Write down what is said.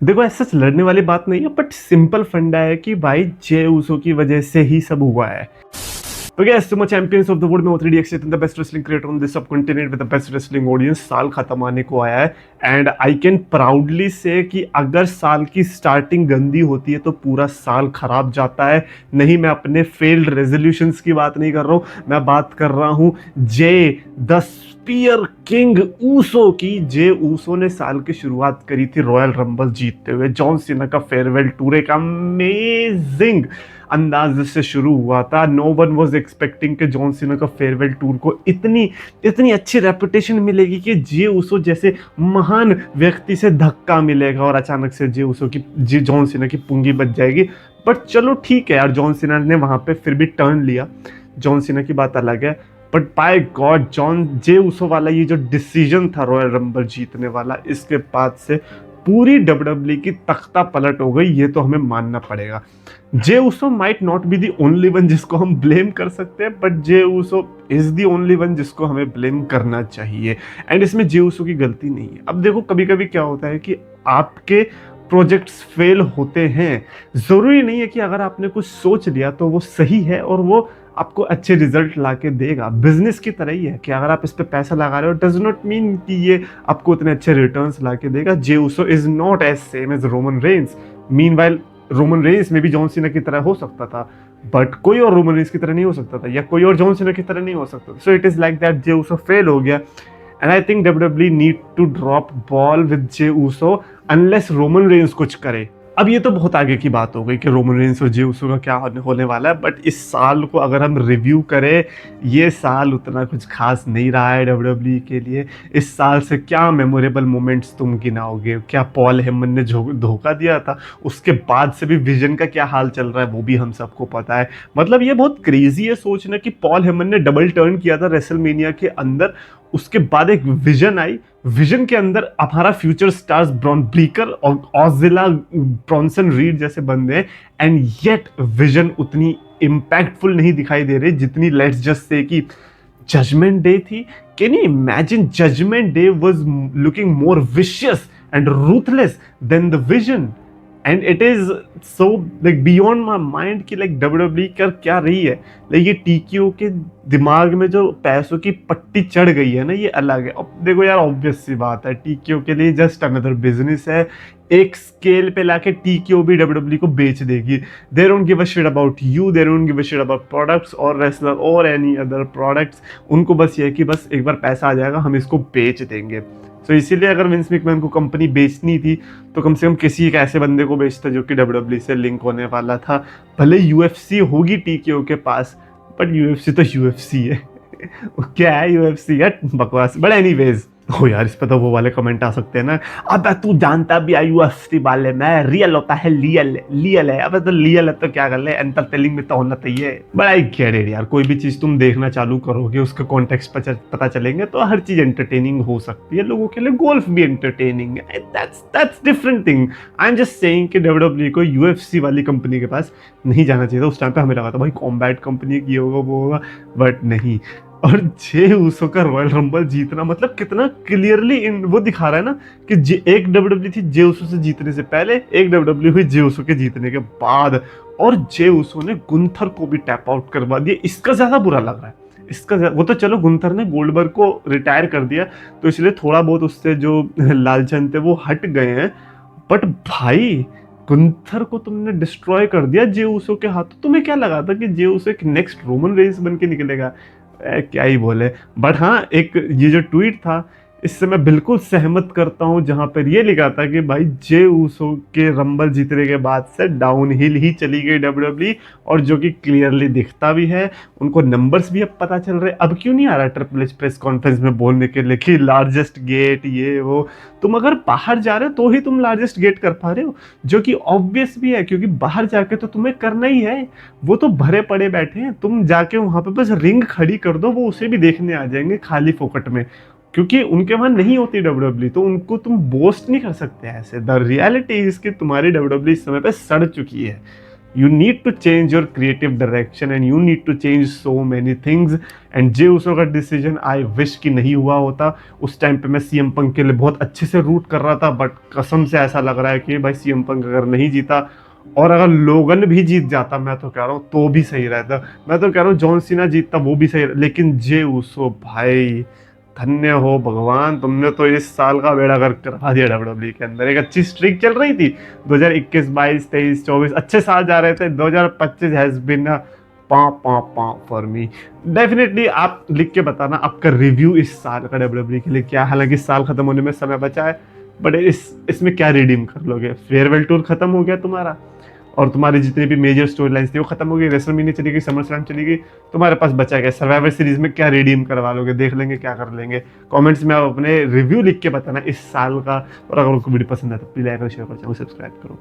देखो ऐसा सच लड़ने वाली बात नहीं है, बट सिंपल फंडा है कि भाई जे उसो की वजह से ही सब हुआ है। तो क्या Sumo champions of the world में O3 the best wrestling creator on this subcontinent with the best wrestling audience साल खत्म आने को आया है। एंड आई कैन प्राउडली से कि अगर साल की स्टार्टिंग गंदी होती है तो पूरा साल खराब जाता है। नहीं, मैं अपने फेल्ड रेजोल्यूशंस की बात नहीं कर रहा हूं, मैं बात कर रहा हूं जे द स्पीयर किंग ऊसो की। जे ऊसो ने साल की शुरुआत करी थी रॉयल रंबल जीतते हुए। जॉन सीना का फेयरवेल टूर एक अमेजिंग अंदाज से शुरू हुआ था। नो वन वॉज एक्सपेक्टिंग कि जॉन सीना का फेयरवेल टूर को इतनी इतनी अच्छी रेपुटेशन मिलेगी कि जे उसो जैसे महान व्यक्ति से धक्का मिलेगा और अचानक से जे उसो की जॉन सीना की पुंगी बच जाएगी। बट चलो ठीक है यार, जॉन सीना ने वहां पे फिर भी टर्न लिया। जॉन सीना की बात अलग है, बट बाय गॉड जॉन जे उसो वाला ये जो डिसीजन था रॉयल रंबल जीतने वाला, इसके बाद से पूरी डब्ल्यूडब्ल्यू की तख्ता पलट हो गई। ये तो हमें मानना पड़ेगा। Jey Uso might not be the only one जिसको हम ब्लेम कर सकते हैं, but Jey Uso is the only one जिसको हमें ब्लेम करना चाहिए। एंड इसमें जे उसो की गलती नहीं है। अब देखो कभी कभी क्या होता है कि आपके प्रोजेक्ट्स फेल होते हैं। जरूरी नहीं है कि अगर आपने कुछ सोच लिया तो वो सही है और वो आपको अच्छे रिजल्ट ला के देगा। बिजनेस की तरह ही है कि अगर आप इस पे पैसा लगा रहे हो डज नॉट मीन कि ये आपको इतने अच्छे रिटर्न्स ला के देगा। Jey Uso is not as same as Roman Reigns. Meanwhile Roman Reigns में भी जॉन सीना की तरह हो सकता था, बट कोई और रोमन रेंस की तरह नहीं हो सकता था, या कोई और जॉन सीना की तरह नहीं हो सकता था। So it is like that Jey Uso fail हो गया। And I think WW need to drop ball with Jey Uso unless Roman Reigns कुछ करे। अब ये तो बहुत आगे की बात हो गई कि रोमन रेंस और जे उसो का क्या होने वाला है, बट इस साल को अगर हम रिव्यू करें, ये साल उतना कुछ खास नहीं रहा है डब्ल्यूडब्ल्यू के लिए। इस साल से क्या मेमोरेबल मोमेंट्स तुम गिनाओगे? क्या पॉल हेमन ने धोखा दिया था, उसके बाद से भी विजन का क्या हाल चल रहा है वो भी हम सबको पता है। मतलब ये बहुत क्रेजी है सोचना कि पॉल हेमन ने डबल टर्न किया था रेसलमेनिया के अंदर, उसके बाद एक विजन आई, विजन के अंदर हमारा फ्यूचर स्टार्स ब्रॉन ब्रीकर और ऑजिला ब्रॉन्सन रीड जैसे बंदे हैं, एंड येट विजन उतनी इम्पैक्टफुल नहीं दिखाई दे रही जितनी लेट्स जस्ट से कि जजमेंट डे थी। Can you imagine? Judgment Day was looking more vicious and ruthless than the Vision. And it is so like beyond my mind कि like WW कर क्या रही है। लाइक ये टीक्यू के दिमाग में जो पैसों की पट्टी चढ़ गई है ना, ये अलग है। अब देखो यार, ऑब्वियस सी बात है, टीक्यू के लिए जस्ट अनदर बिजनेस है। एक स्केल पे लाके टीक्यू भी डब्ल्यूडब्ल्यू को बेच देगी। They don't give a shit about you, they don't give a shit about products और रेसलर और एनी अदर प्रोडक्ट्स। उनको बस ये है कि बस एक बार पैसा आ जाएगा हम इसको बेच देंगे। तो इसीलिए अगर विंस मैकमैन को कंपनी बेचनी थी तो कम से कम किसी एक ऐसे बंदे को बेचता जो कि डब्ल्यूडब्ल्यू से लिंक होने वाला था। भले यूएफसी होगी टीकेओ के पास, बट यूएफसी तो यूएफसी है। क्या है यूएफसी? है बकवास। बट एनीवेज, हो यार, इस पे तो वो वाले कमेंट आ सकते हैं ना, अब तू जानता भी है यूएफसी वाले में रियल होता है लियल लियल है। अब तो लियल है तो क्या कर ले, एंटरटेनिंग में तो होना चाहिए। बट आई गेट इट यार, कोई भी चीज तुम देखना चालू करोगे उसका कॉन्टेक्स्ट पता चलेंगे तो हर चीज एंटरटेनिंग हो सकती है। लोगों के लिए गोल्फ भी एंटरटेनिंग है, that's different thing. I am just saying कि डब्ल्यूडब्ल्यू को यूएफसी वाली कंपनी के पास नहीं जाना चाहिए था। उस टाइम पे हमें लगा था भाई कॉम्बैट कंपनी की होगा वो होगा, बट नहीं। और जे उसो का रॉयल रंबल जीतना मतलब कितना क्लियरली वो दिखा रहा है ना कि एक डब्ल्यूडब्ल्यू थी जे उसो से जीतने से पहले, एक डब्ल्यूडब्ल्यू हुई जे उसो के जीतने के बाद, और जे उसो ने गुंथर को भी टैप आउट करवा दिया। इसका ज्यादा बुरा लग रहा है। वो तो चलो गुंथर ने गोल्डबर्ग को रिटायर कर दिया तो इसलिए थोड़ा बहुत उससे जो लालचन थे वो हट गए हैं, बट भाई गुंथर को तुमने डिस्ट्रॉय कर दिया जे उसो के हाथों। तुम्हें क्या लगा था कि जे उसो एक नेक्स्ट रोमन रेंस बन के निकलेगा? क्या ही बोले। बट हाँ, एक ये जो ट्वीट था इससे मैं बिल्कुल सहमत करता हूँ, जहां पर ये लिखा था कि भाई जे ऊसो के रंबल जीतने के बाद से डाउनहिल ही चली गई डब्ल्यूडब्ल्यू, और जो कि क्लियरली दिखता भी है। उनको नंबर्स भी अब पता चल रहे। अब क्यों नहीं आ रहा ट्रिपल एच प्रेस कॉन्फ्रेंस में बोलने के लिए कि लार्जेस्ट गेट ये वो? तुम अगर बाहर जा रहे हो तो ही तुम लार्जेस्ट गेट कर पा रहे हो, जो कि ऑब्वियस भी है क्योंकि बाहर जाके तो तुम्हें करना ही है। वो तो भरे पड़े बैठे हैं, तुम जाके वहां पे बस रिंग खड़ी कर दो, वो उसे भी देखने आ जाएंगे खाली फोकट में, क्योंकि उनके वहां नहीं होती डब्ल्यूडब्ल्यू। तो उनको तुम बोस्ट नहीं कर सकते ऐसे। द रियलिटी इज कि तुम्हारी डब्ल्यूडब्ल्यू इस समय पे सड़ चुकी है। You need to change your creative direction and you need to change so many things. And जे उसो का डिसीजन आई विश कि नहीं हुआ होता. उस टाइम पे मैं सीएम पंक के लिए बहुत अच्छे से रूट कर रहा था, बट कसम से ऐसा लग रहा है कि भाई सीएम पंक अगर नहीं जीता और अगर लोगन भी जीत जाता, मैं तो कह रहा हूँ तो भी सही रहता. मैं तो कह रहा हूँ जॉन सीना जीतता वो भी सही, लेकिन जे उसो भाई धन्य हो भगवान, तुमने तो इस साल का बेड़ा गर्क करवा दिया डब्ल्यूडब्ल्यूई के अंदर. एक अच्छी स्ट्रीक चल रही थी, 2021, 22, 23, 24 अच्छे साल जा रहे थे. 2025 हैज बीन पा पा पा फॉर मी. डेफिनेटली आप लिख के बताना आपका रिव्यू इस साल का डब्ल्यूडब्ल्यूई के लिए क्या. हालांकि इस साल खत्म होने में समय बचा है, बट इसमें क्या रिडीम कर लोगे. फेयरवेल टूर खत्म हो गया तुम्हारा, और तुम्हारी जितनी भी मेजर स्टोरी लाइन्स थी वो खत्म हो गई. रेसलमेनिया चली गई, समर स्लैम चली गई, तुम्हारे पास बचा क्या. सर्वाइवर सीरीज में क्या रिडीम करवा लोगे, देख लेंगे क्या कर लेंगे. कमेंट्स में आप अपने रिव्यू लिख के बताना इस साल का. और अगर आपको वीडियो पसंद है तो प्लीज लाइक और शेयर करो, चैनल सब्सक्राइब करो.